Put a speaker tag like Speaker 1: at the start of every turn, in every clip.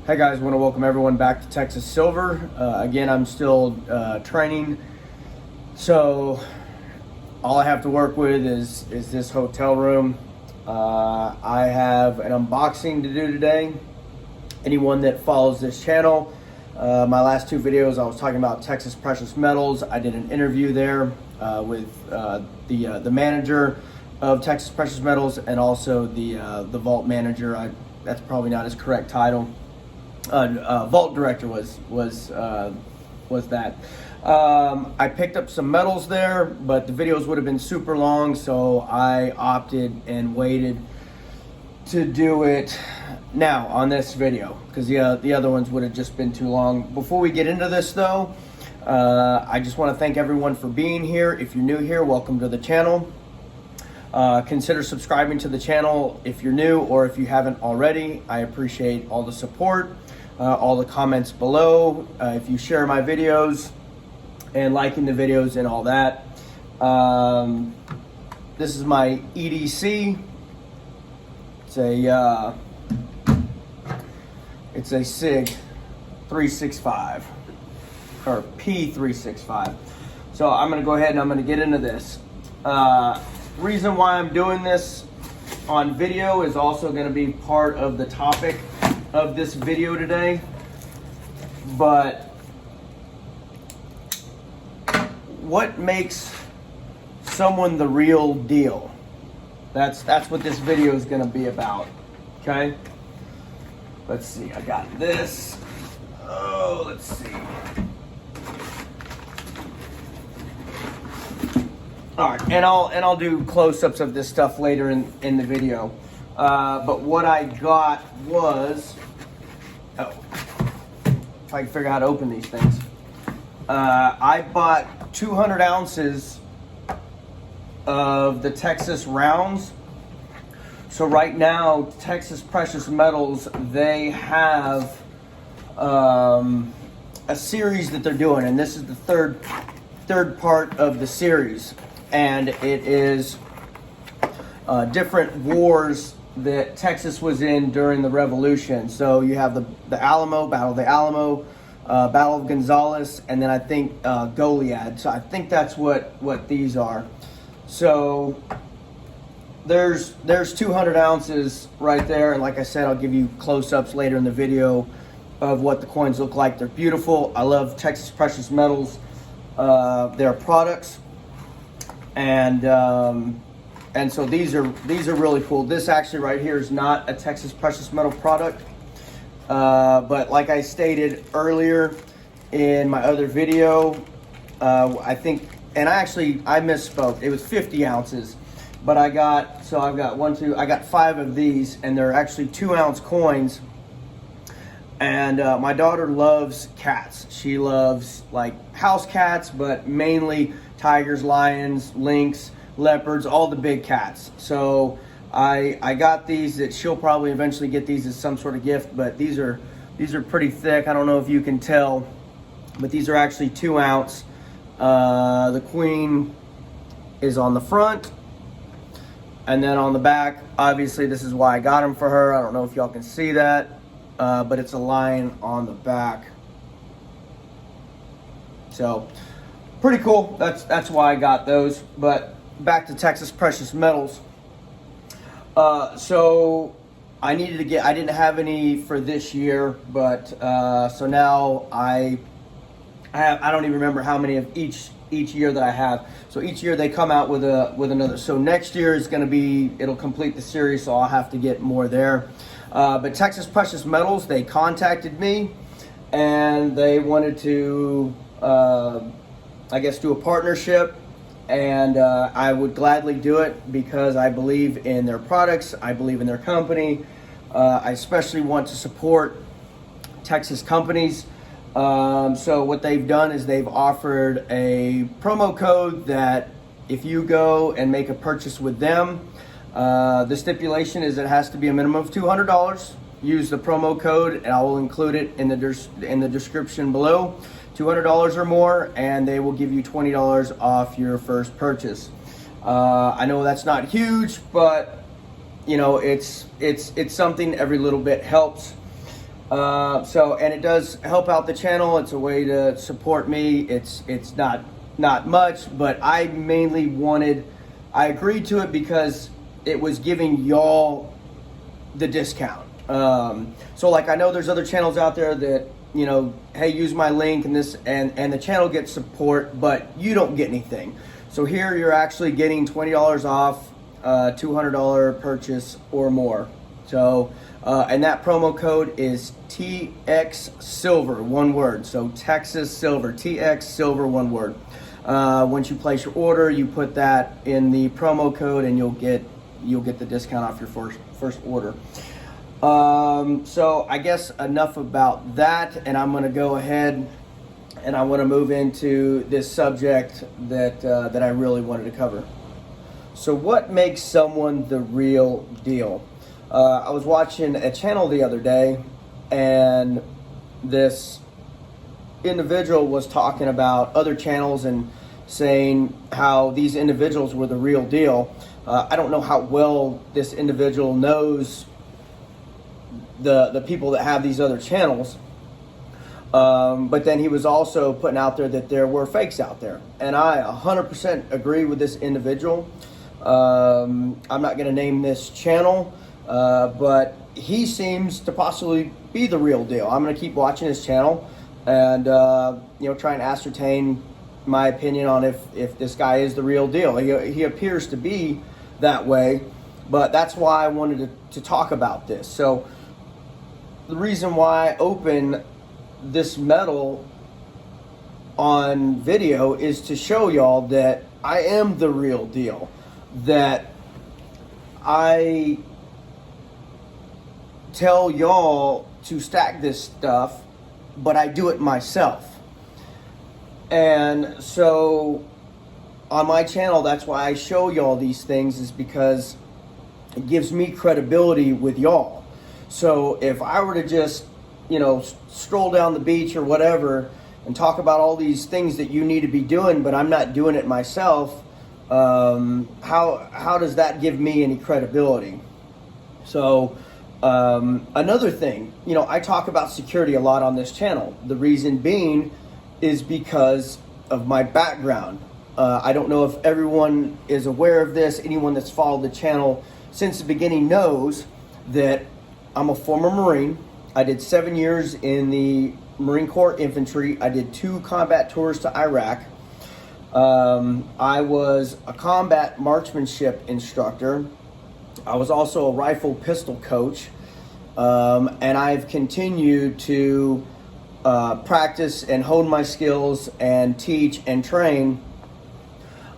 Speaker 1: Hey guys, I want to welcome everyone back to Texas Silver. Again, I'm still training, so all I have to work with is this hotel room. I have an unboxing to do today. Anyone that follows this channel, my last two videos I was talking about Texas Precious Metals. I did an interview there with the manager of Texas Precious Metals and also the vault manager. That's probably not his correct title. Vault director was that. I picked up some metals there, but the videos would have been super long, so I opted and waited to do it now on this video because the other ones would have just been too long. Before we get into this though, I just want to thank everyone for being here. If you're new here, welcome to the channel. Consider subscribing to the channel if you're new or if you haven't already. I appreciate all the support, all the comments below, if you share my videos and liking the videos and all that. This is my EDC. It's a SIG 365 or P365. So I'm going to go ahead and I'm going to get into this. Reason why I'm doing this on video is also going to be part of the topic of this video today. But what makes someone the real deal? That's what this video is going to be about. Okay? Let's see. I got this. Oh, let's see. All right, and I'll do close-ups of this stuff later in the video. But what I got was, if I can figure out how to open these things. I bought 200 ounces of the Texas rounds. So right now, Texas Precious Metals, they have a series that they're doing, and this is the third part of the series. And it is different wars that Texas was in during the Revolution. So you have the Alamo, Battle of the Alamo, Battle of Gonzales, and then I think Goliad. So I think that's what these are. So there's 200 ounces right there, and like I said, I'll give you close-ups later in the video of what the coins look like. They're beautiful. I love Texas Precious Metals, their products. And so these are really cool. This actually right here is not a Texas Precious Metal product, but like I stated earlier in my other video, I think, and I misspoke. It was 50 ounces, but I've got 5 of these, and they're actually 2-ounce coins. And my daughter loves cats. She loves like house cats, but mainly tigers, lions, lynx, leopards, all the big cats. So I got these. That she'll probably eventually get these as some sort of gift, but these are pretty thick. I don't know if you can tell, but these are actually 2-ounce. The queen is on the front, and then on the back, obviously this is why I got them for her. I don't know if y'all can see that, but it's a lion on the back. So pretty cool. That's why I got those. But back to Texas Precious Metals. So I needed to get. I didn't have any for this year, but so now I don't even remember how many of each year that I have. So each year they come out with another. So next year is going to be. It'll complete the series, so I'll have to get more there. But Texas Precious Metals, they contacted me, and they wanted to. I guess do a partnership, and I would gladly do it because I believe in their products, I believe in their company. I especially want to support Texas companies. So what they've done is they've offered a promo code that if you go and make a purchase with them, the stipulation is it has to be a minimum of $200. Use the promo code, and I will include it in the description below. $200 or more, and they will give you $20 off your first purchase. I know that's not huge, but you know, it's something. Every little bit helps. And it does help out the channel. It's a way to support me. It's not much, but I agreed to it because it was giving y'all the discount. So like, I know there's other channels out there that, you know, hey, use my link and this, and the channel gets support, but you don't get anything. So here you're actually getting $20 off $200 purchase or more. So, and that promo code is TX Silver, one word. So Texas Silver, TX Silver, one word. Once you place your order, you put that in the promo code, and you'll get the discount off your first order. So I guess enough about that, and I'm going to go ahead and I want to move into this subject that I really wanted to cover. So what makes someone the real deal? I was watching a channel the other day, and this individual was talking about other channels and saying how these individuals were the real deal. I don't know how well this individual knows the people that have these other channels, but then he was also putting out there that there were fakes out there, and I 100% agree with this individual. I'm not going to name this channel, but he seems to possibly be the real deal. I'm going to keep watching his channel and try and ascertain my opinion on if this guy is the real deal. He appears to be that way, but that's why I wanted to talk about this. So the reason why I open this medal on video is to show y'all that I am the real deal, that I tell y'all to stack this stuff, but I do it myself. And so on my channel, that's why I show y'all these things, is because it gives me credibility with y'all. So if I were to just, stroll down the beach or whatever and talk about all these things that you need to be doing, but I'm not doing it myself, how does that give me any credibility? So another thing, I talk about security a lot on this channel. The reason being is because of my background. I don't know if everyone is aware of this. Anyone that's followed the channel since the beginning knows that I'm a former Marine. I did 7 years in the Marine Corps Infantry. I did 2 combat tours to Iraq. I was a combat marksmanship instructor. I was also a rifle pistol coach. And I've continued to practice and hone my skills and teach and train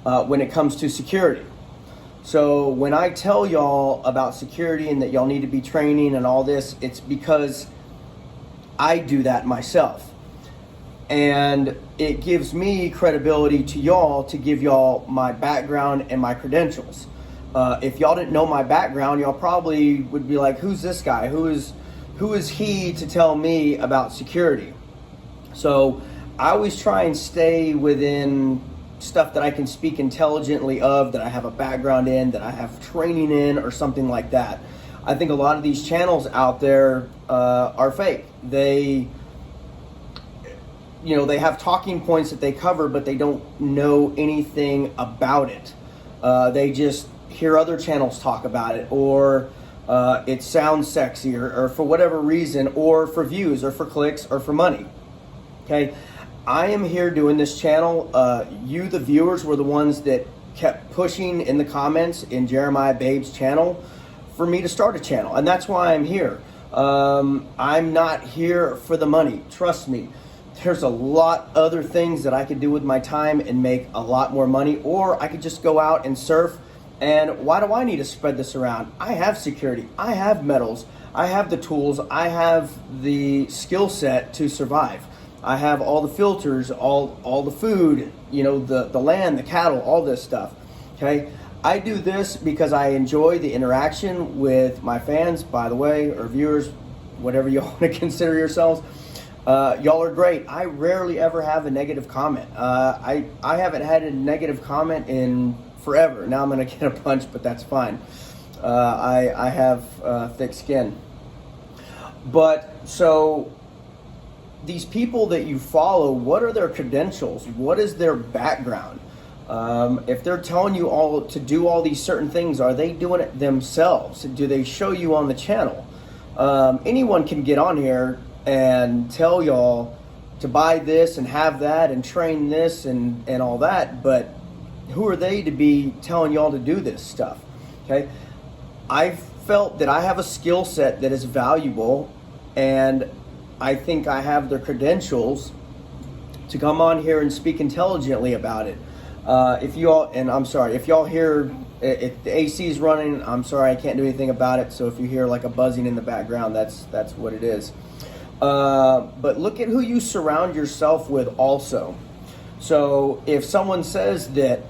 Speaker 1: when it comes to security. So when I tell y'all about security and that y'all need to be training and all this, it's because I do that myself. And it gives me credibility to y'all to give y'all my background and my credentials. If y'all didn't know my background, y'all probably would be like, who's this guy? Who is he to tell me about security? So I always try and stay within stuff that I can speak intelligently of, that I have a background in, that I have training in, or something like that. I think a lot of these channels out there are fake. They have talking points that they cover, but they don't know anything about it. They just hear other channels talk about it, or it sounds sexy, or for whatever reason, or for views, or for clicks, or for money. Okay, I am here doing this channel. You, the viewers, were the ones that kept pushing in the comments in Jeremiah Babe's channel for me to start a channel, and that's why I'm here. I'm not here for the money. Trust me. There's a lot other things that I could do with my time and make a lot more money, or I could just go out and surf. And why do I need to spread this around? I have security. I have medals. I have the tools. I have the skill set to survive. I have all the filters, all the food, the land, the cattle, all this stuff. Okay? I do this because I enjoy the interaction with my fans, by the way, or viewers, whatever you want to consider yourselves. Y'all are great. I rarely ever have a negative comment. I haven't had a negative comment in forever. Now I'm going to get a bunch, but that's fine. I have thick skin. But so these people that you follow, what are their credentials? What is their background? If they're telling you all to do all these certain things, are they doing it themselves? Do they show you on the channel? Anyone can get on here and tell y'all to buy this and have that and train this and all that, but who are they to be telling y'all to do this stuff? Okay, I felt that I have a skill set that is valuable, and I think I have the credentials to come on here and speak intelligently about it. If y'all hear, if the AC is running, I'm sorry, I can't do anything about it. So if you hear like a buzzing in the background, that's what it is. But look at who you surround yourself with also. So if someone says that,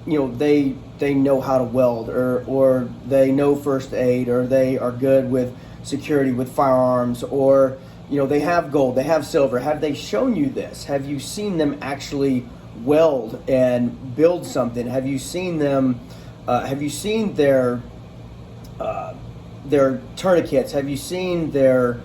Speaker 1: you know, they know how to weld, or they know first aid, or they are good with security with firearms, or, you know, they have gold, they have silver, have they shown you this? Have you seen them actually weld and build something? Have you seen them, have you seen their tourniquets? Have you seen their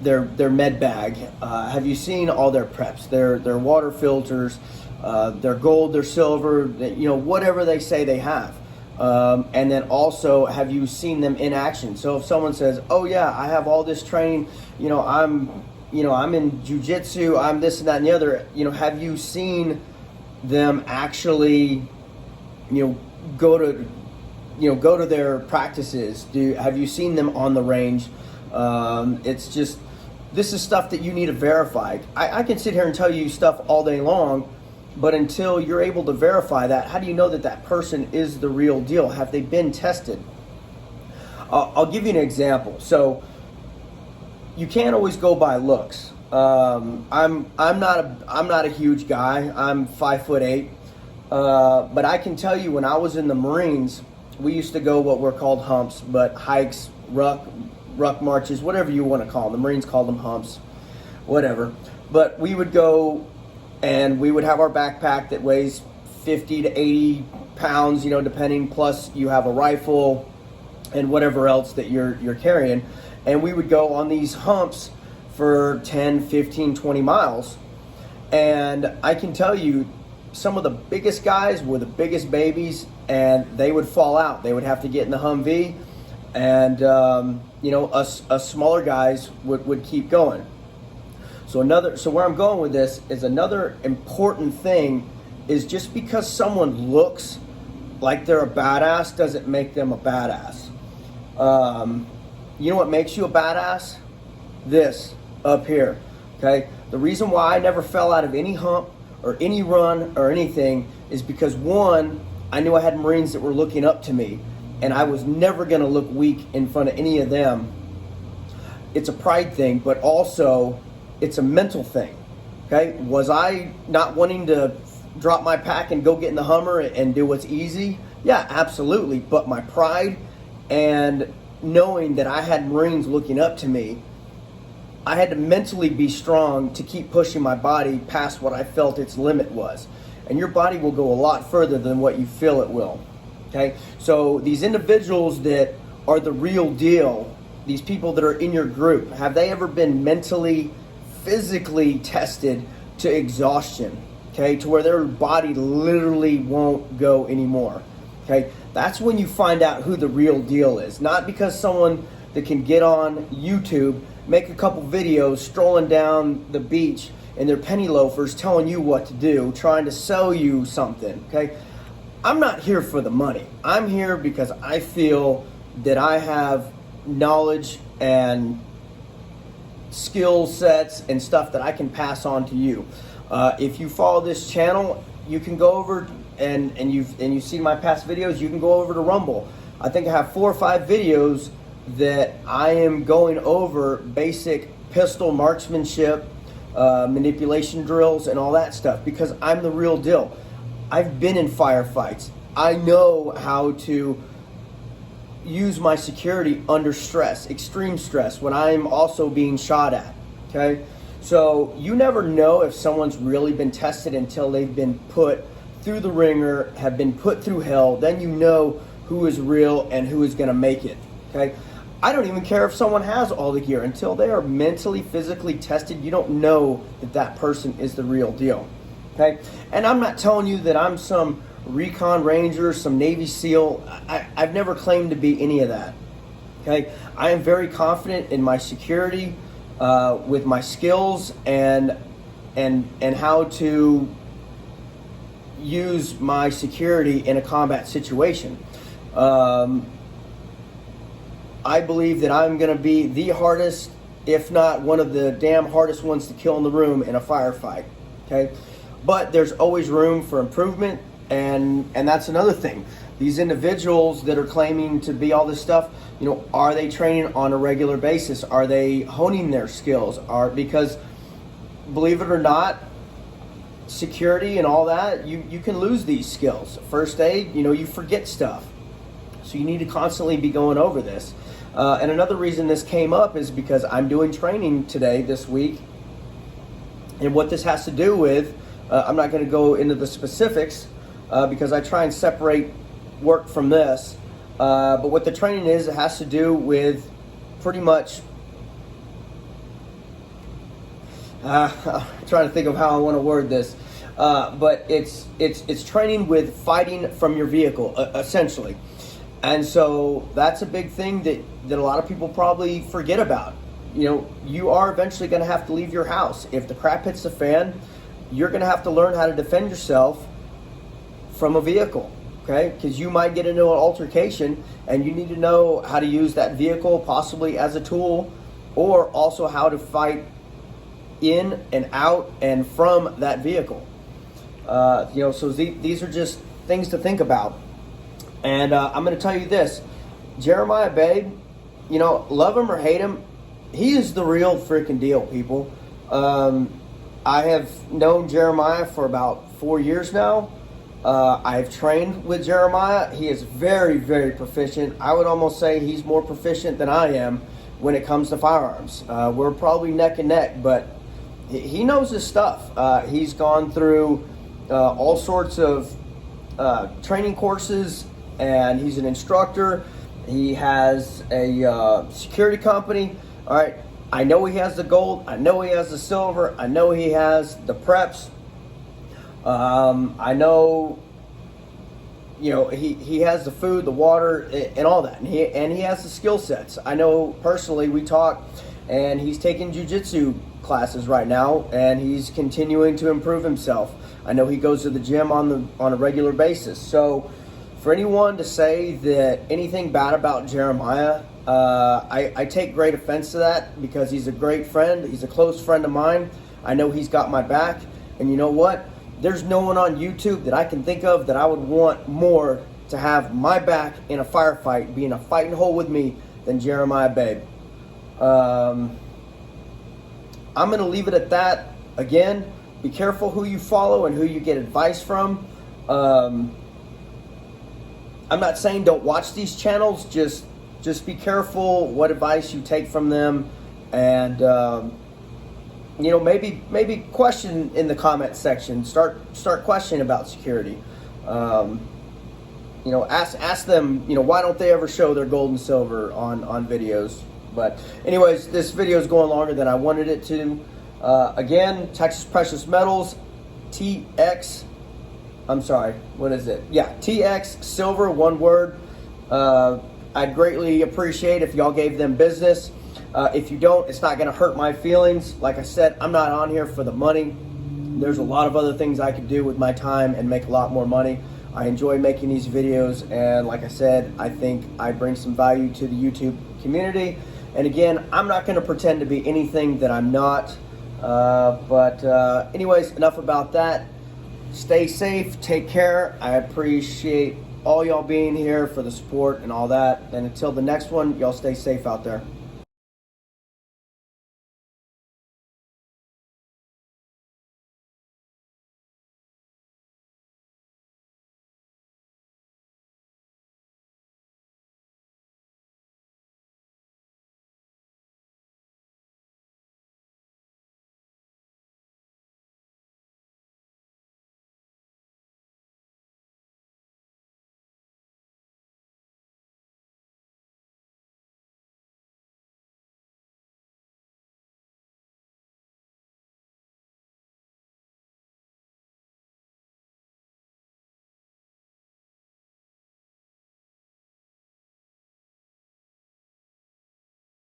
Speaker 1: med bag? Have you seen all their preps, their water filters, their gold, their silver, you know, whatever they say they have? And then also, have you seen them in action? So if someone says, oh yeah, I have all this training, you know, I'm in jiu-jitsu, I'm this and that and the other, you know, have you seen them actually, you know, go to their practices? Have you seen them on the range? It's just, this is stuff that you need to verify. I can sit here and tell you stuff all day long, but until you're able to verify that, how do you know that that person is the real deal? Have they been tested? I'll give you an example. So you can't always go by looks. I'm not a huge guy. I'm 5'8", but I can tell you, when I was in the Marines, we used to go what were called humps, but hikes, ruck marches, whatever you want to call them. The Marines called them humps, whatever. But we would go and we would have our backpack that weighs 50 to 80 pounds, you know, depending, plus you have a rifle and whatever else that you're carrying. And we would go on these humps for 10, 15, 20 miles. And I can tell you, some of the biggest guys were the biggest babies, and they would fall out. They would have to get in the Humvee, and you know, us smaller guys would keep going. So where I'm going with this is, another important thing is, just because someone looks like they're a badass doesn't make them a badass. You know what makes you a badass? This up here, okay? The reason why I never fell out of any hump or any run or anything is because, one, I knew I had Marines that were looking up to me, and I was never gonna look weak in front of any of them. It's a pride thing, but also it's a mental thing, okay? Was I not wanting to drop my pack and go get in the Hummer and do what's easy? Yeah, absolutely, but my pride and knowing that I had Marines looking up to me, I had to mentally be strong to keep pushing my body past what I felt its limit was. And your body will go a lot further than what you feel it will, okay? So these individuals that are the real deal, these people that are in your group, have they ever been mentally, physically tested to exhaustion, okay, to where their body literally won't go anymore, okay? That's when you find out who the real deal is. Not because someone that can get on YouTube, make a couple videos strolling down the beach in their penny loafers telling you what to do, trying to sell you something, okay? I'm not here for the money. I'm here because I feel that I have knowledge and skill sets and stuff that I can pass on to you. If you follow this channel, you can go over and you've seen my past videos, you can go over to Rumble. I think I have 4 or 5 videos that I am going over basic pistol marksmanship, manipulation drills, and all that stuff, because I'm the real deal. I've been in firefights. I know how to use my security under stress, extreme stress, when I'm also being shot at, okay? So you never know if someone's really been tested until they've been put through the ringer, have been put through hell. Then you know who is real and who is gonna make it, okay? I don't even care if someone has all the gear. Until they are mentally, physically tested, you don't know that that person is the real deal. Okay? And I'm not telling you that I'm some recon ranger, some Navy SEAL. I've never claimed to be any of that. Okay? I am very confident in my security, with my skills and how to use my security in a combat situation. I believe that I'm going to be the hardest, if not one of the damn hardest ones to kill in the room in a firefight. Okay, but there's always room for improvement, and that's another thing. These individuals that are claiming to be all this stuff, you know, are they training on a regular basis? Are they honing their skills? Because believe it or not, security and all that, you can lose these skills. First aid, you know, you forget stuff. So you need to constantly be going over this. And another reason this came up is because I'm doing training today, this week. And what this has to do with, I'm not going to go into the specifics because I try and separate work from this. But what the training is, it has to do with pretty much, I'm trying to think of how I want to word this. But it's training with fighting from your vehicle, essentially. And so that's a big thing that a lot of people probably forget about. You know, you are eventually going to have to leave your house. If the crap hits the fan, you're going to have to learn how to defend yourself from a vehicle, okay? Because you might get into an altercation, and you need to know how to use that vehicle possibly as a tool, or also how to fight in and out and from that vehicle. You know, so these are just things to think about. And I'm going to tell you this, Jeremiah Babe, you know, love him or hate him, he is the real freaking deal, people. I have known Jeremiah for about 4 years now. I've trained with Jeremiah. He is very, very proficient. I would almost say he's more proficient than I am when it comes to firearms. We're probably neck and neck, but he knows his stuff. He's gone through all sorts of training courses, and he's an instructor. He has a security company. All right, I know he has the gold. I know he has the silver. I know he has the preps. I know, you know, he has the food, the water, and all that. And he has the skill sets. I know personally, we talk, and he's taking jiu-jitsu classes right now, and he's continuing to improve himself. I know he goes to the gym on a regular basis. So for anyone to say that anything bad about Jeremiah, I take great offense to that, because he's a great friend. He's a close friend of mine. I know he's got my back. And you know what? There's no one on YouTube that I can think of that I would want more to have my back in a firefight, be in a fighting hole with me, than Jeremiah Babe. I'm going to leave it at that. Again, be careful who you follow and who you get advice from. I'm not saying don't watch these channels. Just be careful what advice you take from them, and you know, maybe question in the comment section. Start questioning about security. You know, ask them, you know, why don't they ever show their gold and silver on videos? But anyways, this video is going longer than I wanted it to. Again, Texas Precious Metals, TX. I'm sorry, what is it? Yeah, TX Silver, one word. I'd greatly appreciate if y'all gave them business. If you don't, it's not going to hurt my feelings. Like I said, I'm not on here for the money. There's a lot of other things I could do with my time and make a lot more money. I enjoy making these videos, and like I said, I think I bring some value to the YouTube community. And again, I'm not going to pretend to be anything that I'm not. Anyways, enough about that. Stay safe, take care. I appreciate all y'all being here for the support and all that. And until the next one, y'all stay safe out there.